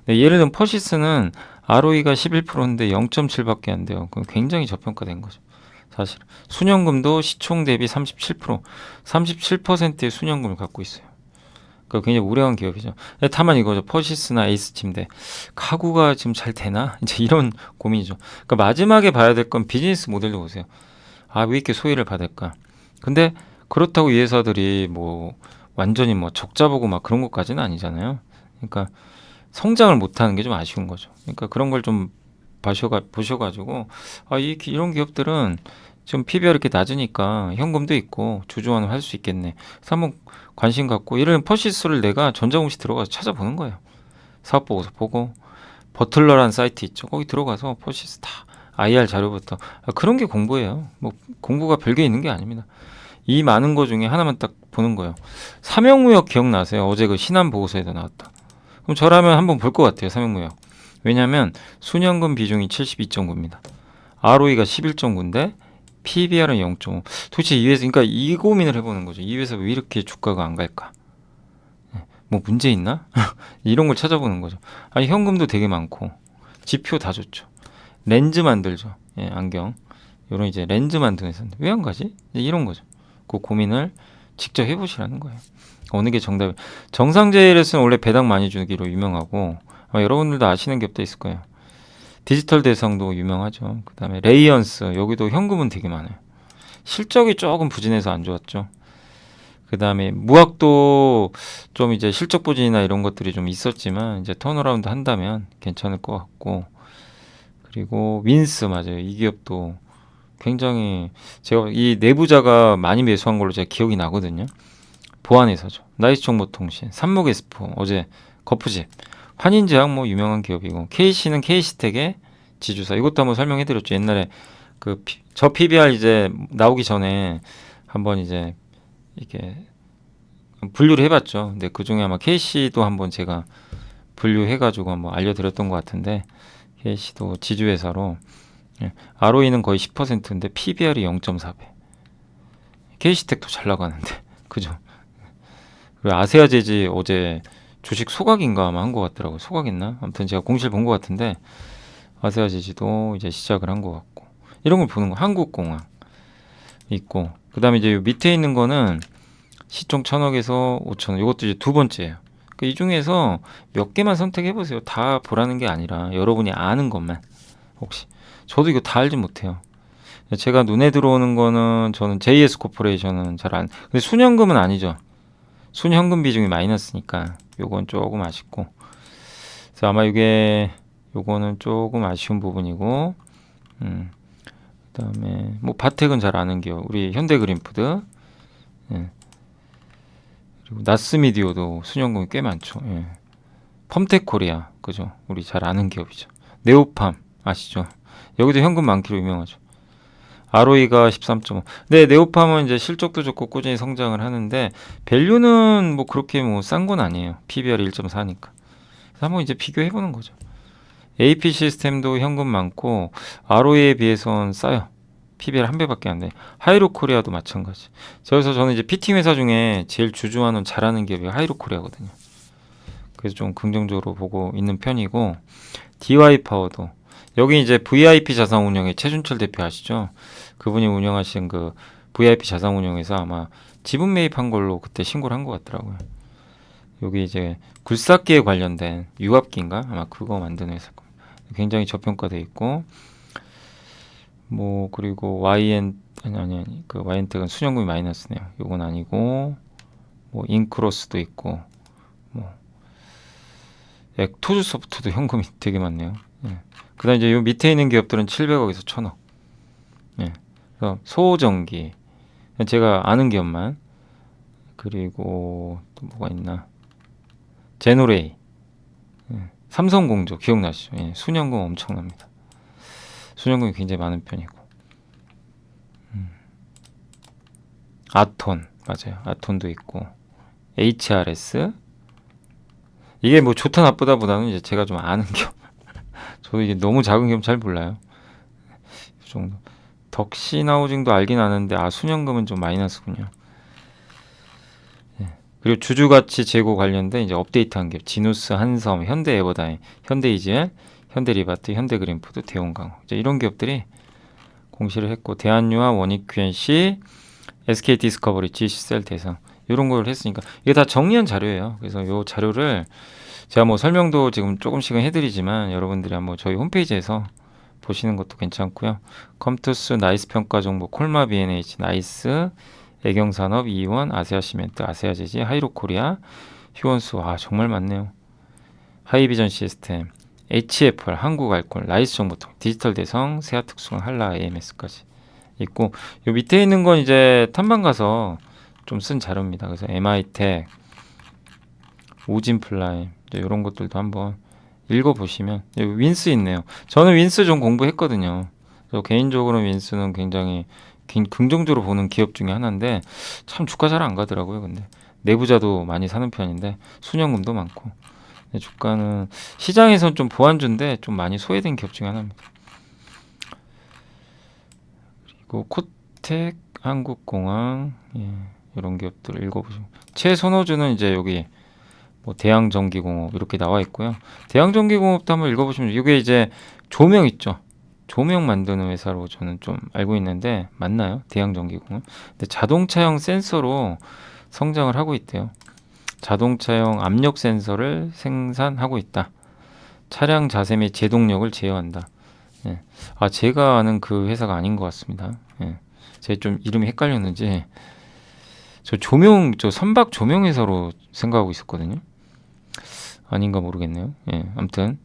예를 들면 퍼시스는 ROE가 11%인데 0.7밖에 안 돼요. 그럼 굉장히 저평가된 거죠. 사실 순현금도 시총 대비 37%, 37%의 순현금을 갖고 있어요. 그러니까 굉장히 우량한 기업이죠. 다만 이거죠. 퍼시스나 에이스침대 카구가 지금 잘 되나? 이제 이런 고민이죠. 그러니까 마지막에 봐야 될 건 비즈니스 모델로 보세요. 아, 왜 이렇게 소외를 받을까? 근데 그렇다고 이 회사들이 뭐 완전히 뭐 적자 보고 막 그런 것까지는 아니잖아요. 그러니까 성장을 못하는 게 좀 아쉬운 거죠. 그러니까 그런 걸 좀 보셔가지고 이런 기업들은 지금 PBR 이렇게 낮으니까 현금도 있고 주주환원 할 수 있겠네. 그래서 한번 관심 갖고 이런 퍼시스를 내가 전자공시 들어가서 찾아보는 거예요. 사업 보고서 보고 버틀러라는 사이트 있죠. 거기 들어가서 퍼시스 다 IR 자료부터 그런 게 공부예요. 뭐 공부가 별게 있는 게 아닙니다. 이 많은 거 중에 하나만 딱 보는 거예요. 삼형무역 기억나세요? 어제 그 신한 보고서에도 나왔다. 그럼 저라면 한번 볼 것 같아요. 삼형무역. 왜냐하면 순현금 비중이 72.9입니다. ROE가 11.9인데 PBR은 0.5. 도대체 이 회사, 그러니까 이 고민을 해보는 거죠. 이 회사 왜 이렇게 주가가 안 갈까? 뭐 문제 있나? 이런 걸 찾아보는 거죠. 아니 현금도 되게 많고 지표 다 좋죠. 렌즈 만들죠. 예, 안경. 이런 이제 렌즈 만드는 회사인데 왜 안 가지? 이런 거죠. 그 고민을 직접 해보시라는 거예요. 어느 게 정답이. 정상제일에서는 원래 배당 많이 주기로 유명하고 아마 여러분들도 아시는 기업도 있을 거예요. 디지털 대성도 유명하죠. 그 다음에 레이언스 여기도 현금은 되게 많아요. 실적이 조금 부진해서 안 좋았죠. 그 다음에 무학도 좀 이제 실적 부진이나 이런 것들이 좀 있었지만 이제 턴어라운드 한다면 괜찮을 것 같고 그리고 윈스 맞아요. 이 기업도 굉장히 제가 이 내부자가 많이 매수한 걸로 제가 기억이 나거든요. 보안회사죠. 나이스정보통신, 삼목에스포, 어제 거푸집, 환인제약 뭐 유명한 기업이고 KC는 KC텍의 지주사. 이것도 한번 설명해드렸죠. 옛날에 저 PBR 이제 나오기 전에 한번 이제 이렇게 분류를 해봤죠. 근데 그 중에 아마 KC도 한번 제가 분류해가지고 한번 알려드렸던 것 같은데 KC도 지주회사로 ROE는 거의 10%인데 PBR이 0.4배. KC텍도 잘 나가는데 그죠? 그리고 아세아제지 어제 주식 소각인가 아마 한 것 같더라고요. 소각했나? 아무튼 제가 공시를 본 것 같은데 아세아제지도 이제 시작을 한 것 같고 이런 걸 보는 거. 한국공항 있고 그 다음에 이제 밑에 있는 거는 시총 1,000억에서 5천억. 이것도 이제 두 번째예요. 그러니까 이 중에서 몇 개만 선택해 보세요. 다 보라는 게 아니라 여러분이 아는 것만. 혹시 저도 이거 다 알지 못해요. 제가 눈에 들어오는 거는 저는 JS 코퍼레이션은 잘 안. 근데 순현금은 아니죠. 순현금 비중이 마이너스니까 요건 조금 아쉽고. 그래서 아마 요거는 조금 아쉬운 부분이고. 그다음에 뭐 바텍은 잘 아는 기업. 우리 현대그린푸드. 예. 그리고 나스미디어도 순현금이 꽤 많죠. 예. 펌텍코리아 그죠? 우리 잘 아는 기업이죠. 네오팜 아시죠? 여기도 현금 많기로 유명하죠. ROE가 13.5. 네, 네오팜은 이제 실적도 좋고 꾸준히 성장을 하는데 밸류는 뭐 그렇게 뭐 싼 건 아니에요. PBR 1.4니까. 그래서 한번 이제 비교해 보는 거죠. AP 시스템도 현금 많고 ROE에 비해서는 싸요. PBR 한 배밖에 안 돼. 하이로코리아도 마찬가지. 그래서 저는 이제 피팅 회사 중에 제일 주주하는 잘하는 기업이 하이로코리아거든요. 그래서 좀 긍정적으로 보고 있는 편이고 DY 파워도 여기 이제 VIP 자산운용의 최준철 대표 아시죠? 그분이 운영하신 그 VIP 자산운용에서 아마 지분 매입한 걸로 그때 신고를 한 것 같더라고요. 여기 이제 굴삭기에 관련된 유압기인가 아마 그거 만드는 회사 겁니다. 굉장히 저평가돼 있고 뭐 그리고 아니 그 YN텍은 순연금이 마이너스네요. 요건 아니고 뭐 인크로스도 있고 뭐 엑토즈 소프트도 현금이 되게 많네요. 예. 그다음 이제 요 밑에 있는 기업들은 700억에서 1000억. 예. 그래서 소호전기 제가 아는 기업만 그리고 또 뭐가 있나 제노레이 예. 삼성공조 기억나시죠? 예. 순연금 엄청납니다. 순연금이 굉장히 많은 편이고 아톤 맞아요. 아톤도 있고 HRS 이게 뭐 좋다 나쁘다 보다는 이제 제가 좀 아는 기업 저도 이게 너무 작은 기업 잘 몰라요. 이 정도 덕시나우징도 알긴 아는데 순연금은 좀 마이너스군요. 예. 그리고 주주가치 제고 관련된 이제 업데이트한 기업 지누스, 한섬, 현대에버다임, 현대이지엘, 현대리바트, 현대그린푸드, 대원강호 이제 이런 기업들이 공시를 했고 대한유화, 원익QNC, SK디스커버리, GC셀 대상 이런 걸 했으니까 이게 다 정리한 자료예요. 그래서 이 자료를 제가 뭐 설명도 지금 조금씩은 해드리지만 여러분들이 한번 저희 홈페이지에서 보시는 것도 괜찮고요. 컴투스, 나이스 평가 정보, 콜마 B&H, 나이스, 애경산업, 이원, 아세아시멘트, 아세아제지, 하이로코리아, 휴원수 정말 많네요. 하이비전 시스템, HFR, 한국알콜, 라이스 정보통, 디지털 대성, 세아특수강, 한라 AMS까지 있고 요 밑에 있는 건 이제 탐방 가서 좀 쓴 자료입니다. 그래서 MI텍, 오진플라임 이런 것들도 한번 읽어보시면 윈스 있네요. 저는 윈스 좀 공부했거든요. 그래서 개인적으로 윈스는 굉장히 긍정적으로 보는 기업 중에 하나인데 참 주가 잘 안 가더라고요. 근데 내부자도 많이 사는 편인데 순연금도 많고 주가는 시장에선 좀 보완주인데 좀 많이 소외된 기업 중에 하나입니다. 그리고 코텍, 한국공항 이런 기업들 읽어보시면 최선호주는 이제 여기 뭐 대양전기공업 이렇게 나와 있고요. 대양전기공업도 한번 읽어보시면 이게 이제 조명 있죠. 조명 만드는 회사로 저는 좀 알고 있는데 맞나요? 대양전기공업. 근데 자동차용 센서로 성장을 하고 있대요. 자동차용 압력 센서를 생산하고 있다. 차량 자세 및 제동력을 제어한다. 예. 제가 아는 그 회사가 아닌 것 같습니다. 예. 제가 좀 이름이 헷갈렸는지 저 선박 조명 회사로 생각하고 있었거든요. 아닌가 모르겠네요. 예. 아무튼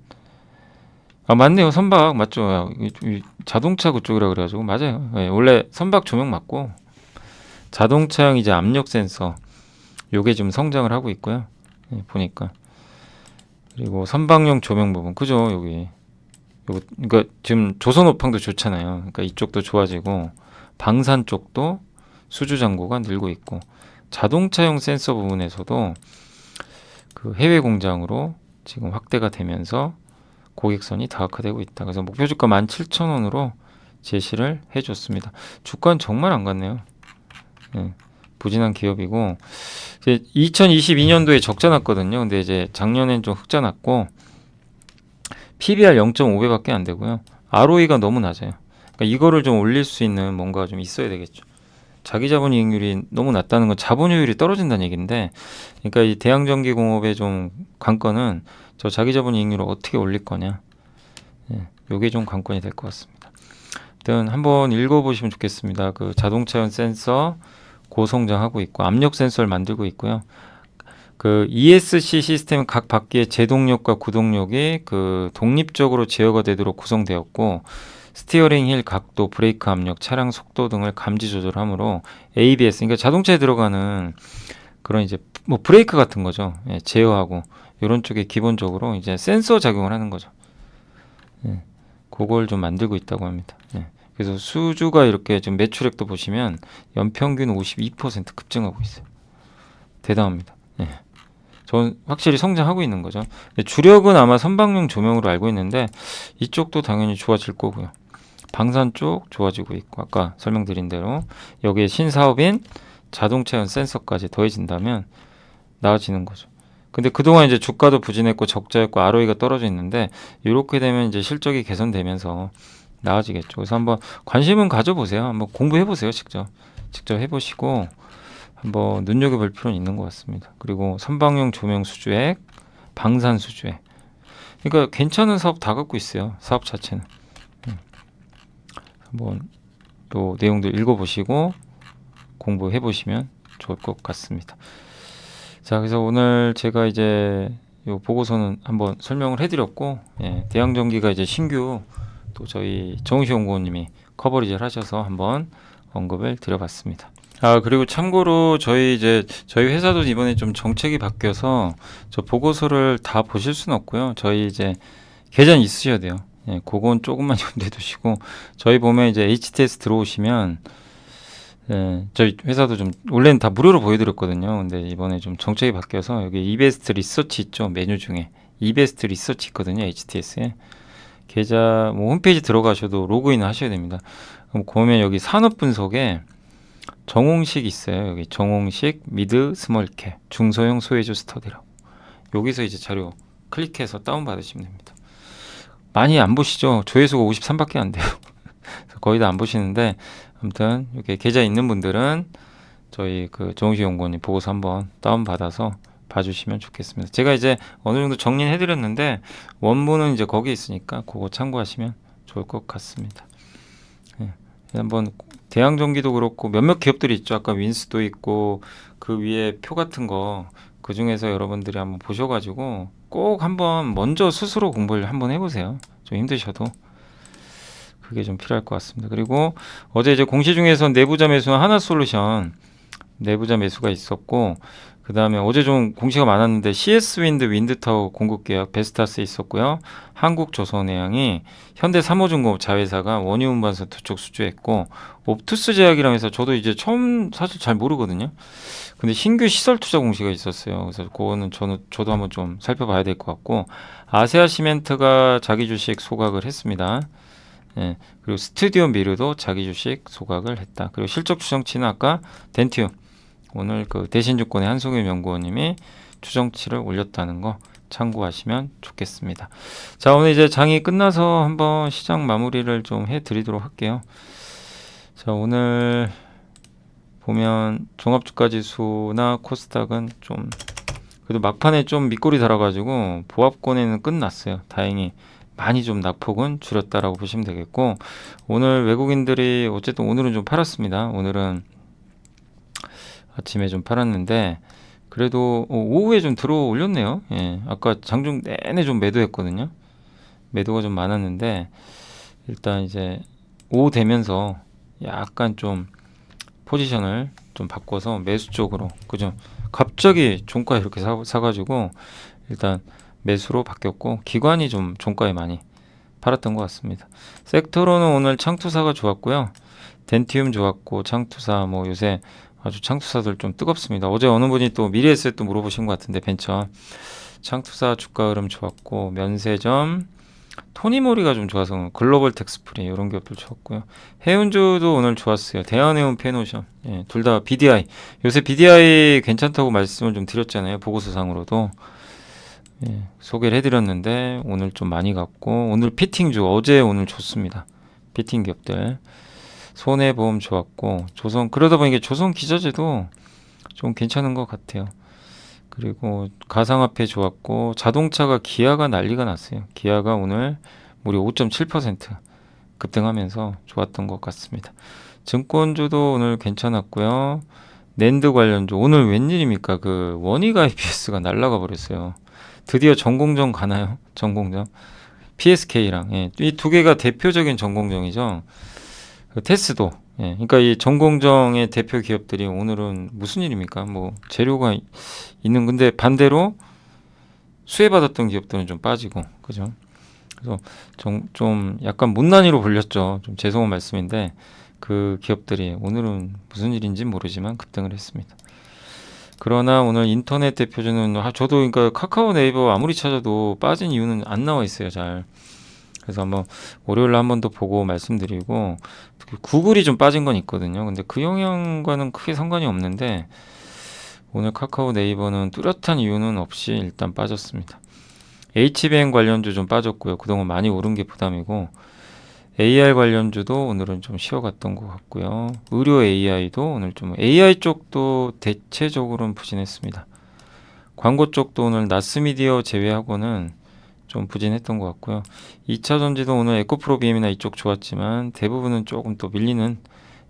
맞네요. 선박 맞죠? 자동차 그쪽이라 그래가지고 맞아요. 예. 원래 선박 조명 맞고 자동차용 이제 압력 센서 요게 좀 성장을 하고 있고요. 예, 보니까 그리고 선박용 조명 부분 그죠? 여기 요거 그러니까 지금 조선업황도 좋잖아요. 그러니까 이쪽도 좋아지고 방산 쪽도 수주 잔고가 늘고 있고 자동차용 센서 부분에서도 그 해외 공장으로 지금 확대가 되면서 고객선이 다각화되고 있다. 그래서 목표 주가 17,000원으로 제시를 해줬습니다. 주가는 정말 안 갔네요. 예, 부진한 기업이고 이제 2022년도에 적자 났거든요. 근데 이제 작년엔 좀 흑자 났고 PBR 0.5배밖에 안 되고요. ROE가 너무 낮아요. 그러니까 이거를 좀 올릴 수 있는 뭔가 좀 있어야 되겠죠. 자기 자본 이익률이 너무 낮다는 건 자본효율이 떨어진다는 얘기인데, 그러니까 이 대양전기공업의 좀 관건은 저 자기 자본 이익률을 어떻게 올릴 거냐. 예, 요게 좀 관건이 될 것 같습니다. 일단 한번 읽어보시면 좋겠습니다. 그 자동차용 센서 고성장하고 있고 압력 센서를 만들고 있고요. 그 ESC 시스템 각 바퀴의 제동력과 구동력이 그 독립적으로 제어가 되도록 구성되었고 스티어링 힐 각도, 브레이크 압력, 차량 속도 등을 감지 조절하므로 ABS, 그러니까 자동차에 들어가는 그런 이제 뭐 브레이크 같은 거죠. 예, 제어하고 이런 쪽에 기본적으로 이제 센서 작용을 하는 거죠. 예, 그걸 좀 만들고 있다고 합니다. 예, 그래서 수주가 이렇게 좀 매출액도 보시면 연평균 52% 급증하고 있어요. 대단합니다. 예. 전 확실히 성장하고 있는 거죠. 주력은 아마 선박용 조명으로 알고 있는데 이쪽도 당연히 좋아질 거고요. 방산 쪽 좋아지고 있고 아까 설명드린 대로 여기에 신사업인 자동차용 센서까지 더해진다면 나아지는 거죠. 근데 그동안 이제 주가도 부진했고 적자였고 ROE가 떨어져 있는데 이렇게 되면 이제 실적이 개선되면서 나아지겠죠. 그래서 한번 관심은 가져보세요. 한번 공부해보세요. 직접 해보시고 한번 눈여겨볼 필요는 있는 것 같습니다. 그리고 선박용 조명 수주액, 방산 수주액. 그러니까 괜찮은 사업 다 갖고 있어요. 사업 자체는. 한번 또 내용들 읽어보시고 공부해 보시면 좋을 것 같습니다. 자, 그래서 오늘 제가 이제 요 보고서는 한번 설명을 해드렸고, 대양전기가 이제 신규 또 저희 정우시 연구원님이 커버리지를 하셔서 한번 언급을 드려봤습니다. 아, 그리고 참고로 저희 회사도 이번에 좀 정책이 바뀌어서 저 보고서를 다 보실 수는 없고요. 저희 이제 계좌는 있으셔야 돼요. 그건 조금만 좀 내두시고, 저희 보면 이제 HTS 들어오시면, 저희 회사도 좀 원래는 다 무료로 보여드렸거든요. 근데 이번에 좀 정책이 바뀌어서 여기 이베스트 리서치 있죠, 메뉴 중에 이베스트 리서치 있거든요, HTS에. 계좌 뭐 홈페이지 들어가셔도 로그인 하셔야 됩니다. 그럼 보면 여기 산업 분석에 정홍식 있어요. 여기 정홍식 미드 스몰캡 중소형 소외주 스터디라고. 여기서 이제 자료 클릭해서 다운 받으시면 됩니다. 많이 안 보시죠? 조회수가 53밖에 안 돼요. 거의 다 안 보시는데, 아무튼 이렇게 계좌 있는 분들은 저희 그 정우시 연구원님 보고서 한번 다운 받아서 봐주시면 좋겠습니다. 제가 이제 어느 정도 정리는 해드렸는데 원문은 이제 거기 있으니까 그거 참고하시면 좋을 것 같습니다. 한번 대양전기도 그렇고 몇몇 기업들이 있죠. 아까 윈스도 있고 그 위에 표 같은 거 그 중에서 여러분들이 한번 보셔가지고 꼭 한번 먼저 스스로 공부를 한번 해보세요. 좀 힘드셔도 그게 좀 필요할 것 같습니다. 그리고 어제 이제 공시 중에서 내부자 매수는 하나솔루션 내부자 매수가 있었고, 그 다음에 어제 좀 공시가 많았는데 CS 윈드 윈드타워 공급계약 베스타스에 있었고요. 한국조선해양이 현대삼호중공업 자회사가 원유 운반선 두 쪽 수주했고, 옵투스 제약이랑 해서 저도 이제 처음 사실 잘 모르거든요. 근데 신규 시설 투자 공시가 있었어요. 그래서 그거는 저도 한번 좀 살펴봐야 될 것 같고, 아세아 시멘트가 자기 주식 소각을 했습니다. 그리고 스튜디오 미르도 자기 주식 소각을 했다. 그리고 실적 추정치는 아까 덴티움 오늘 그 대신증권의 한송일 연구원님이 추정치를 올렸다는 거 참고하시면 좋겠습니다. 자, 오늘 이제 장이 끝나서 한번 시장 마무리를 좀 해드리도록 할게요. 자, 오늘 보면 종합주가지수나 코스닥은 좀 그래도 막판에 좀 밑골이 달아가지고 보합권에는 끝났어요. 다행히 많이 좀 낙폭은 줄였다라고 보시면 되겠고, 오늘 외국인들이 어쨌든 오늘은 좀 팔았습니다. 오늘은 아침에 좀 팔았는데 그래도 오후에 좀 들어 올렸네요. 아까 장중 내내 좀 매도했거든요. 매도가 좀 많았는데 일단 이제 오후 되면서 약간 좀 포지션을 좀 바꿔서 매수 쪽으로, 그죠? 갑자기 종가에 이렇게 사가지고 일단 매수로 바뀌었고, 기관이 좀 종가에 많이 팔았던 것 같습니다. 섹터로는 오늘 창투사가 좋았고요. 덴티움 좋았고, 창투사 뭐 요새 아주 창투사들 좀 뜨겁습니다. 어제 어느 분이 또 미래에셋 또 물어보신 것 같은데 벤처 창투사 주가 흐름 좋았고, 면세점 토니모리가 좀 좋아서 글로벌 텍스프리 이런 기업들 좋았고요. 해운주도 오늘 좋았어요. 대한해운 페노션, 둘 다 BDI, 요새 BDI 괜찮다고 말씀을 좀 드렸잖아요. 보고서상으로도 소개를 해드렸는데 오늘 좀 많이 갔고, 오늘 피팅주 어제 오늘 좋습니다. 피팅 기업들 손해보험 좋았고, 조선, 그러다 보니까 조선 기자재도 좀 괜찮은 것 같아요. 그리고 가상화폐 좋았고, 자동차가 기아가 난리가 났어요. 기아가 오늘 무려 5.7% 급등하면서 좋았던 것 같습니다. 증권주도 오늘 괜찮았고요. 낸드 관련주 오늘 웬일입니까? 그 원익 IPS가 날라가 버렸어요. 드디어 전공정 가나요? 전공정 PSK랑 이 두 개가 대표적인 전공정이죠. 그 테스도, 그러니까 이 전공정의 대표 기업들이 오늘은 무슨 일입니까? 뭐 재료가 있는, 근데 반대로 수혜받았던 기업들은 좀 빠지고, 그죠? 그래서 좀 약간 못난이로 불렸죠. 좀 죄송한 말씀인데 그 기업들이 오늘은 무슨 일인지 모르지만 급등을 했습니다. 그러나 오늘 인터넷 대표주는 저도 그러니까 카카오 네이버 아무리 찾아도 빠진 이유는 안 나와 있어요, 잘. 그래서 한번 월요일에 한 번 더 보고 말씀드리고, 구글이 좀 빠진 건 있거든요. 근데 그 영향과는 크게 상관이 없는데 오늘 카카오 네이버는 뚜렷한 이유는 없이 일단 빠졌습니다. HBM 관련주 좀 빠졌고요. 그동안 많이 오른 게 부담이고, AR 관련주도 오늘은 좀 쉬어갔던 것 같고요. 의료 AI도 오늘 좀 AI 쪽도 대체적으로는 부진했습니다. 광고 쪽도 오늘 나스미디어 제외하고는 좀 부진했던 것 같고요. 2차 전지도 오늘 에코프로비엠이나 이쪽 좋았지만 대부분은 조금 또 밀리는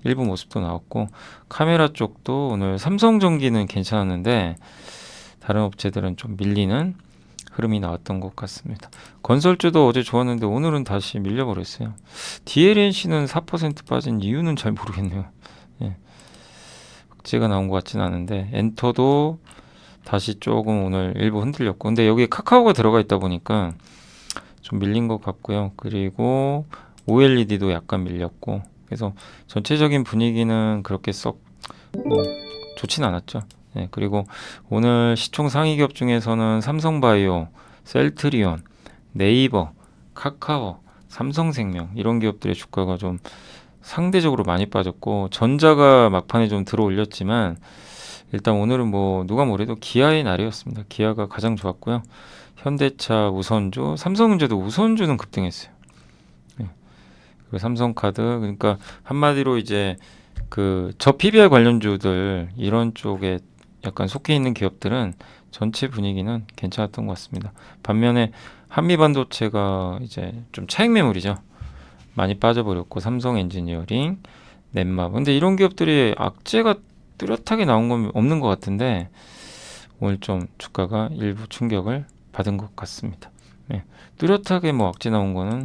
일부 모습도 나왔고, 카메라 쪽도 오늘 삼성전기는 괜찮았는데 다른 업체들은 좀 밀리는 흐름이 나왔던 것 같습니다. 건설주도 어제 좋았는데 오늘은 다시 밀려버렸어요. DLNC는 4% 빠진 이유는 잘 모르겠네요. 예. 흑제가 나온 것 같진 않은데 엔터도 다시 조금 오늘 일부 흔들렸고, 근데 여기에 카카오가 들어가 있다 보니까 좀 밀린 것 같고요. 그리고 OLED도 약간 밀렸고, 그래서 전체적인 분위기는 그렇게 썩 좋진 않았죠. 네, 그리고 오늘 시총 상위 기업 중에서는 삼성바이오, 셀트리온, 네이버, 카카오, 삼성생명 이런 기업들의 주가가 좀 상대적으로 많이 빠졌고, 전자가 막판에 좀 들어 올렸지만 일단 오늘은 뭐 누가 뭐래도 기아의 날이었습니다. 기아가 가장 좋았고요. 현대차, 우선주, 삼성전자도 우선주는 급등했어요. 네. 그리고 삼성카드, 그러니까 한마디로 이제 그 저 PBR 관련주들 이런 쪽에 약간 속해 있는 기업들은 전체 분위기는 괜찮았던 것 같습니다. 반면에 한미반도체가 이제 좀 차익 매물이죠. 많이 빠져버렸고, 삼성 엔지니어링, 넷마블. 근데 이런 기업들이 악재가 뚜렷하게 나온 건 없는 것 같은데 오늘 좀 주가가 일부 충격을 받은 것 같습니다. 네. 뚜렷하게 뭐 악재 나온 거는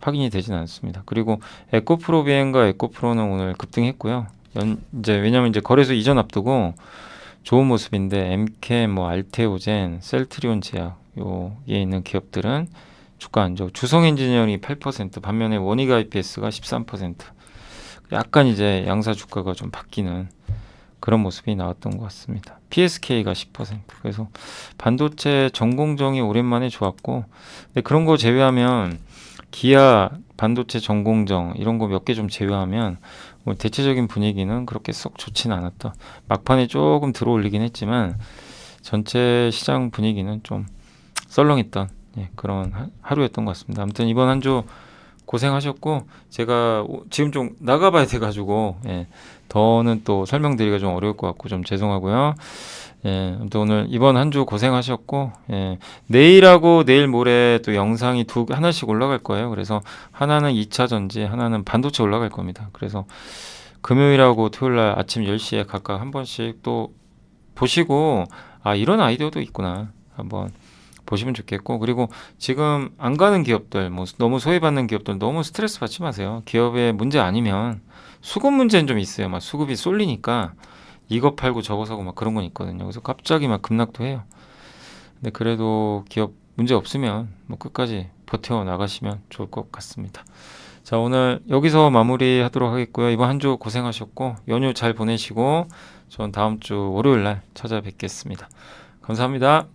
확인이 되진 않습니다. 그리고 에코프로비엔과 에코프로는 오늘 급등했고요. 이제 왜냐면 이제 거래소 이전 앞두고 좋은 모습인데 엠캠, 뭐 알테오젠, 셀트리온 제약 여기에 있는 기업들은 주가 안 좋고, 주성 엔지니어링이 8%, 반면에 원익 IPS가 13%. 약간 이제 양사 주가가 좀 바뀌는 그런 모습이 나왔던 것 같습니다. PSK가 10%. 그래서 반도체 전공정이 오랜만에 좋았고, 근데 그런 거 제외하면 기아, 반도체 전공정 이런 거 몇 개 좀 제외하면 뭐 대체적인 분위기는 그렇게 썩 좋지는 않았다. 막판에 조금 들어올리긴 했지만 전체 시장 분위기는 좀 썰렁했던 그런 하루였던 것 같습니다. 아무튼 이번 한 주 고생하셨고, 제가 지금 좀 나가봐야 돼가지고 더는 또 설명드리기가 좀 어려울 것 같고 좀 죄송하고요. 아무튼 오늘 이번 한 주 고생하셨고, 내일하고 내일 모레 또 영상이 하나씩 올라갈 거예요. 그래서 하나는 2차 전지, 하나는 반도체 올라갈 겁니다. 그래서 금요일하고 토요일날 아침 10시에 각각 한 번씩 또 보시고, 아 이런 아이디어도 있구나 한번 보시면 좋겠고, 그리고 지금 안 가는 기업들, 뭐 너무 소외받는 기업들 너무 스트레스 받지 마세요. 기업의 문제 아니면 수급 문제는 좀 있어요. 막 수급이 쏠리니까 이거 팔고 저거 사고 막 그런 건 있거든요. 그래서 갑자기 막 급락도 해요. 근데 그래도 기업 문제 없으면 뭐 끝까지 버텨 나가시면 좋을 것 같습니다. 자, 오늘 여기서 마무리하도록 하겠고요. 이번 한 주 고생하셨고 연휴 잘 보내시고 전 다음 주 월요일 날 찾아뵙겠습니다. 감사합니다.